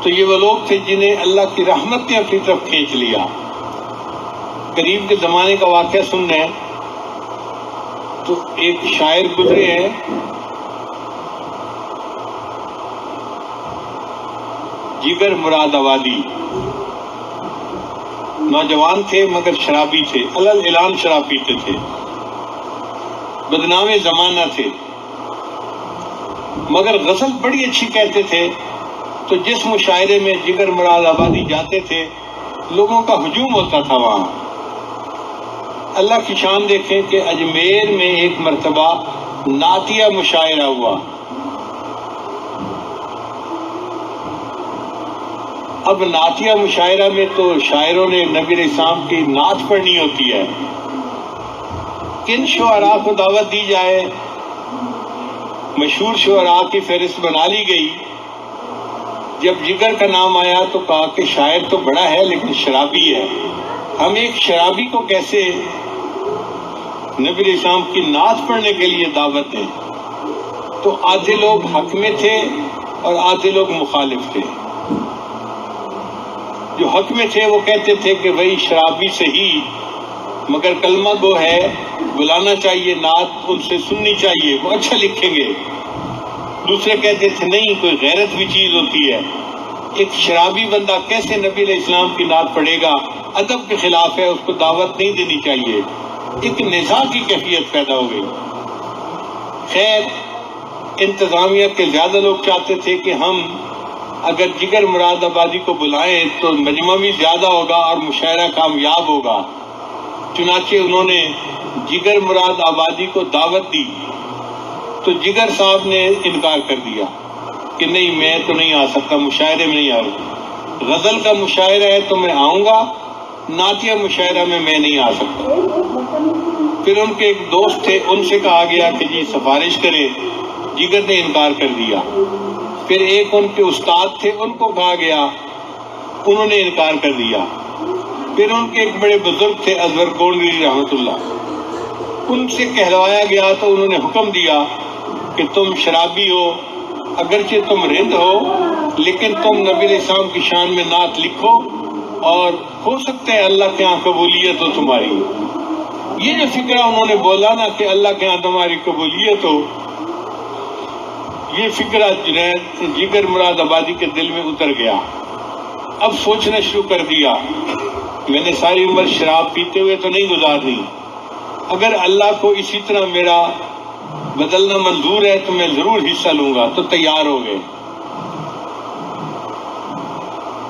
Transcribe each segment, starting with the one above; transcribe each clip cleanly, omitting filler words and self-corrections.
تو یہ وہ لوگ تھے جنہیں اللہ کی رحمت نے اپنی طرف کھینچ لیا۔ قریب کے زمانے کا واقعہ سن رہے ہیں تو ایک شاعر گزرے ہیں، جگر مراد آبادی، نوجوان تھے مگر شرابی تھے، علل اعلان شراب پیتے تھے، بدنام زمانہ تھے، مگر غزل بڑی اچھی کہتے تھے۔ تو جس مشاعرے میں جگر مراد آبادی جاتے تھے لوگوں کا ہجوم ہوتا تھا وہاں۔ اللہ کی شان دیکھیں کہ اجمیر میں ایک مرتبہ نعتیہ مشاعرہ ہوا۔ اب نعتیہ مشاعرہ میں تو شاعروں نے نبی علیہ السلام کی نعت پڑھنی ہوتی ہے، کن شعراء کو دعوت دی جائے؟ مشہور شعراء کی فہرست بنا لی گئی۔ جب جگر کا نام آیا تو کہا کہ شاعر تو بڑا ہے لیکن شرابی ہے، ہم ایک شرابی کو کیسے نبی علیہ السلام کی نعت پڑھنے کے لیے دعوت دیں؟ تو آدھے لوگ حق میں تھے اور آدھے لوگ مخالف تھے۔ جو حق میں تھے وہ کہتے تھے کہ وہی شرابی صحیح مگر کلمہ گو ہے، بلانا چاہیے، نعت ان سے سننی چاہیے، وہ اچھا لکھیں گے۔ دوسرے کہتے تھے نہیں، کوئی غیرت بھی چیز ہوتی ہے، ایک شرابی بندہ کیسے نبی علیہ السلام کی نعت پڑھے گا، ادب کے خلاف ہے، اس کو دعوت نہیں دینی چاہیے۔ ایک نزاع کی کیفیت پیدا ہو گئی۔ خیر انتظامیہ کے زیادہ لوگ چاہتے تھے کہ ہم اگر جگر مراد آبادی کو بلائیں تو مجمع بھی زیادہ ہوگا اور مشاعرہ کامیاب ہوگا۔ چنانچہ انہوں نے جگر مراد آبادی کو دعوت دی تو جگر صاحب نے انکار کر دیا کہ نہیں، میں تو نہیں آ سکتا، مشاعرے میں نہیں آ رہا، غزل کا مشاعرہ ہے تو میں آؤں گا، نعتیہ مشاعرہ میں نہیں آ سکتا۔ پھر ان کے ایک دوست تھے، ان سے کہا گیا کہ جی سفارش کرے، جگر نے انکار کر دیا۔ پھر ایک ان کے استاد تھے، ان کو کہا گیا، انہوں نے انکار کر دیا۔ پھر ان کے ایک بڑے بزرگ تھے ازور گونڈری رحمۃ اللہ، ان سے کہلوایا گیا تو انہوں نے حکم دیا کہ تم شرابی ہو، اگرچہ تم رند ہو لیکن تم نبی علیہ السلام کی شان میں نعت لکھو اور ہو سکتا ہے اللہ کے ہاں قبولیت ہو تمہاری۔ یہ جو فکرہ انہوں نے بولا نا کہ اللہ کے ہاں تمہاری قبولیت ہو، یہ فکرہ جگر مراد آبادی کے دل میں اتر گیا۔ اب سوچنا شروع کر دیا، میں نے ساری عمر شراب پیتے ہوئے تو نہیں گزارنی، اگر اللہ کو اسی طرح میرا بدلنا منظور ہے تو میں ضرور حصہ لوں گا۔ تو تیار ہو گئے۔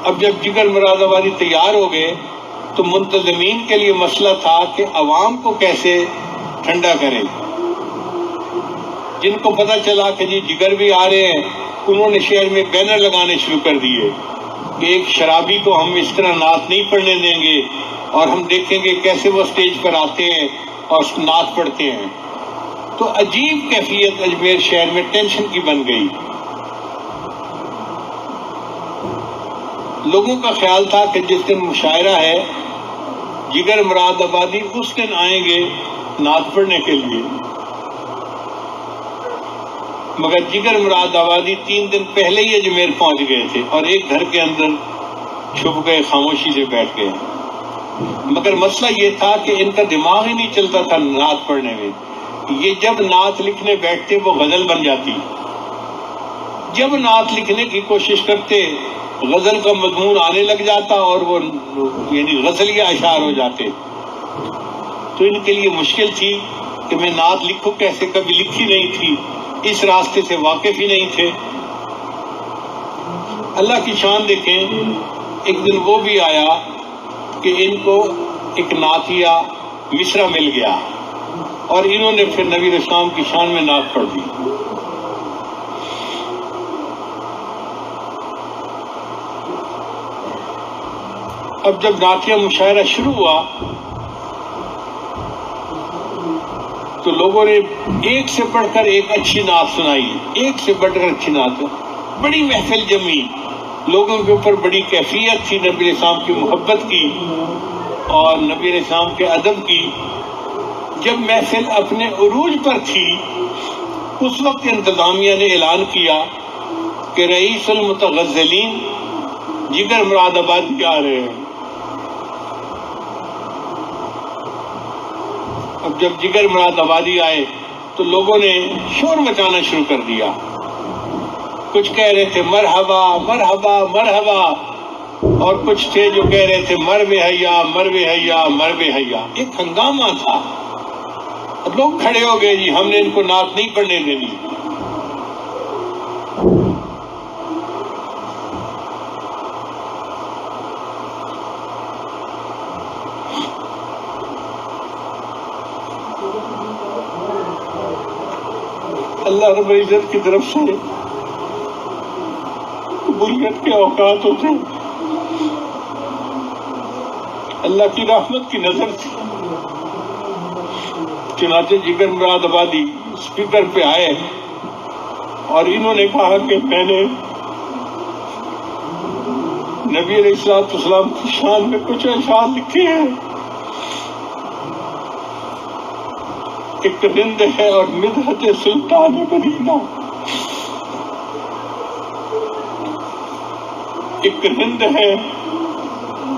اب جب جگر مراد آبادی تیار ہو گئے تو منتظمین کے لیے مسئلہ تھا کہ عوام کو کیسے ٹھنڈا کریں۔ جن کو پتہ چلا کہ جی جگر بھی آ رہے ہیں، انہوں نے شہر میں بینر لگانے شروع کر دیے کہ ایک شرابی کو ہم اس طرح نعت نہیں پڑھنے دیں گے، اور ہم دیکھیں گے کیسے وہ اسٹیج پر آتے ہیں اور نعت پڑھتے ہیں۔ تو عجیب کیفیت اجمیر شہر میں ٹینشن کی بن گئی۔ لوگوں کا خیال تھا کہ جس دن مشاعرہ ہے جگر مراد آبادی اس دن آئیں گے نعت پڑھنے کے لیے، مگر جگر مراد آبادی 3 دن پہلے ہی اجمیر پہنچ گئے تھے اور ایک گھر کے اندر چھپ گئے، خاموشی سے بیٹھ گئے۔ مگر مسئلہ یہ تھا کہ ان کا دماغ ہی نہیں چلتا تھا نعت پڑھنے میں۔ یہ جب نعت لکھنے بیٹھتے وہ غزل بن جاتی، جب نعت لکھنے کی کوشش کرتے غزل کا مضمون آنے لگ جاتا اور وہ یعنی غزلیہ اشعار ہو جاتے۔ تو ان کے لیے مشکل تھی کہ میں نعت لکھوں کیسے، کبھی لکھی نہیں تھی، اس راستے سے واقف ہی نہیں تھے۔ اللہ کی شان دیکھیں، ایک دن وہ بھی آیا کہ ان کو ایک نعتیہ مصرع مل گیا اور انہوں نے پھر نبی علیہ السلام کی شان میں نعت پڑھ دی۔ اب جب نعتیہ مشاعرہ شروع ہوا تو لوگوں نے ایک سے بڑھ کر ایک اچھی نعت سنائی، ایک سے بڑھ کر اچھی نعت، بڑی محفل جمی، لوگوں کے اوپر بڑی کیفیت تھی نبی علیہ السلام کی محبت کی اور نبی علیہ السلام کے ادب کی۔ جب محفل اپنے عروج پر تھی اس وقت انتظامیہ نے اعلان کیا کہ رئیس المتغزلین جگر مراد آبادی آ رہے ہیں. اب جب جگر مراد آبادی آئے تو لوگوں نے شور مچانا شروع کر دیا. کچھ کہہ رہے تھے مرحبا مرحبا مرحبا، اور کچھ تھے جو کہہ رہے تھے مرب حیا مرب حیا مرب حیا. ایک ہنگامہ تھا. اب لوگ کھڑے ہو گئے، جی ہم نے ان کو نعت نہیں پڑھنے دینی. اللہ رب العزت کی طرف سے قبولیت کے اوقات ہوتے، اللہ کی رحمت کی نظر تھی. چنانچہ جگر مراد آبادی اسپیکر پہ آئے اور انہوں نے کہا کہ میں نے نبی علیہ الصلوۃ والسلام کی شان میں کچھ اشعار لکھے ہیں. ایک رند ہے اور مدحت سلطان مدینہ، ایک رند ہے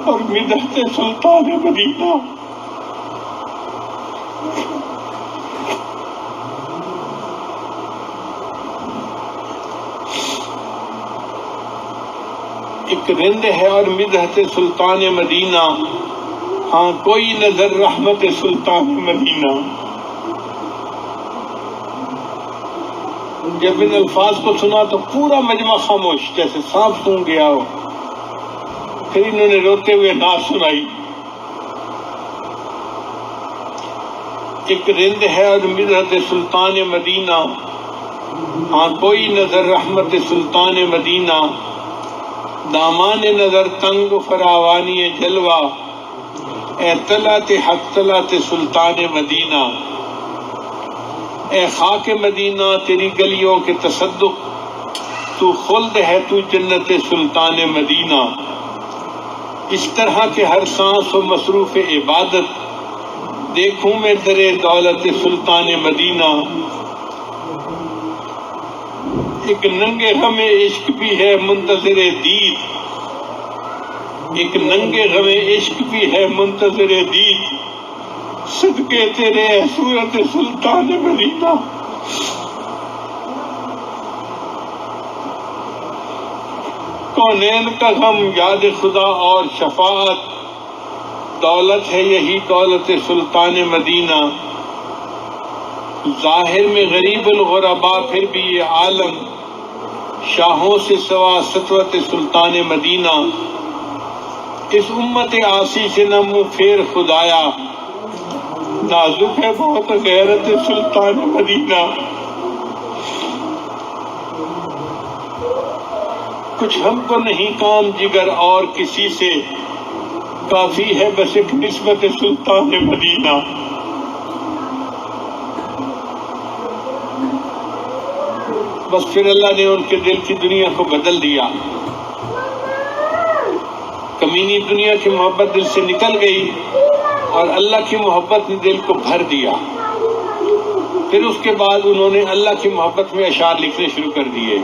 اور مدحت سلطان مدینہ. ایک رند ہے اور مدحت سلطان مدینہ، ہاں کوئی نظر رحمت سلطان مدینہ. جب ان الفاظ کو سنا تو پورا مجمع خاموش، جیسے سانپ سونگ گیا ہو. پھر انہوں نے روتے ہوئے نعت سنائی. ایک رند ہے اور مدحت سلطان مدینہ، ہاں کوئی نظر رحمت سلطان مدینہ. دامان نظر تنگ فراوانی جلوہ، اے طلعت حق طلعت سلطان مدینہ. اے خاک مدینہ تیری گلیوں کے تصدق، تو خلد ہے تو جنت سلطان مدینہ. اس طرح کے ہر سانس و مصروف عبادت، دیکھوں میں در دولت سلطان مدینہ. ایک ننگے غم عشق بھی ہے منتظر دید، ایک ننگے غم عشق بھی ہے منتظر دید. صدقے تیرے اے صورت سلطان مدینہ. کونین کا غم یاد خدا اور شفاعت، دولت ہے یہی دولت سلطان مدینہ. ظاہر میں غریب الغربا پھر بھی یہ عالم، شاہوں سے سوا سطوت سلطان مدینہ. اس امت عاصی سے نہ منہ پھیر خدایا، نازک ہے بہت غیرت سلطان مدینہ. کچھ ہم کو نہیں کام جگر اور کسی سے، کافی ہے بس ایک نسبت سلطان مدینہ. بس پھر اللہ نے ان کے دل کی دنیا کو بدل دیا. کمینی دنیا کی محبت دل سے نکل گئی اور اللہ کی محبت نے دل کو بھر دیا. پھر اس کے بعد انہوں نے اللہ کی محبت میں اشعار لکھنے شروع کر دیے.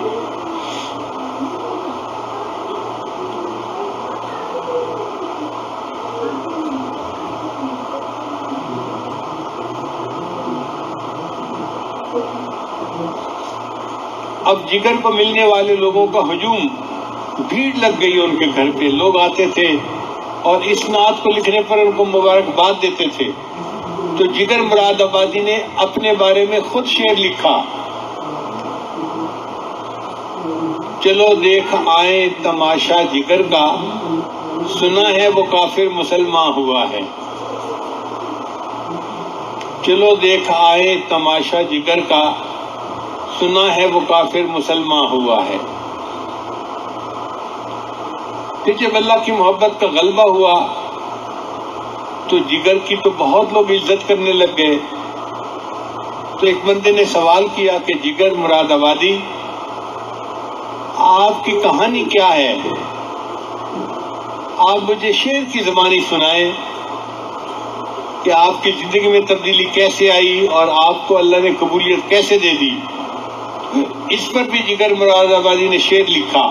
اب جگر کو ملنے والے لوگوں کا ہجوم، بھیڑ لگ گئی ان کے گھر پہ. لوگ آتے تھے اور اس نعت کو لکھنے پر ان کو مبارکباد دیتے تھے. تو جگر مراد آبادی نے اپنے بارے میں خود شعر لکھا. چلو دیکھ آئے تماشا جگر کا، سنا ہے وہ کافر مسلمان ہوا ہے. چلو دیکھ آئے تماشا جگر کا، سنا ہے وہ کافر مسلمان ہوا ہے. کہ جب اللہ کی محبت کا غلبہ ہوا تو جگر کی تو بہت لوگ عزت کرنے لگ گئے. تو ایک بندے نے سوال کیا کہ جگر مراد آبادی، آپ کی کہانی کیا ہے؟ آپ مجھے شعر کی زبانی سنائیں کہ آپ کی زندگی میں تبدیلی کیسے آئی اور آپ کو اللہ نے قبولیت کیسے دے دی. اس پر بھی جگر مراد آبادی نے شعر لکھا.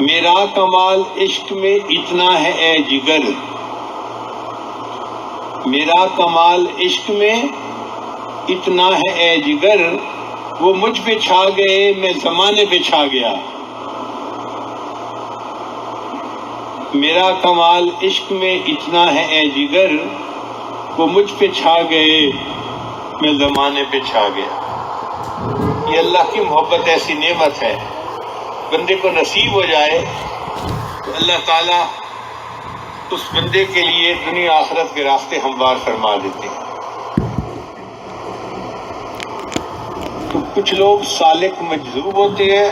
میرا کمال عشق میں اتنا ہے اے جگر، میرا کمال عشق میں اتنا ہے اے جگر، وہ مجھ پہ چھا گئے میں زمانے پہ چھا گیا. میرا کمال عشق میں اتنا ہے اے جگر، وہ مجھ پہ چھا گئے میں زمانے پہ چھا گیا. یہ اللہ کی محبت ایسی نعمت ہے، بندے کو نصیب ہو جائے تو اللہ تعالیٰ اس بندے کے لیے دنیا آخرت کے راستے ہموار فرما دیتے ہیں. تو کچھ لوگ سالک مجذوب ہوتے ہیں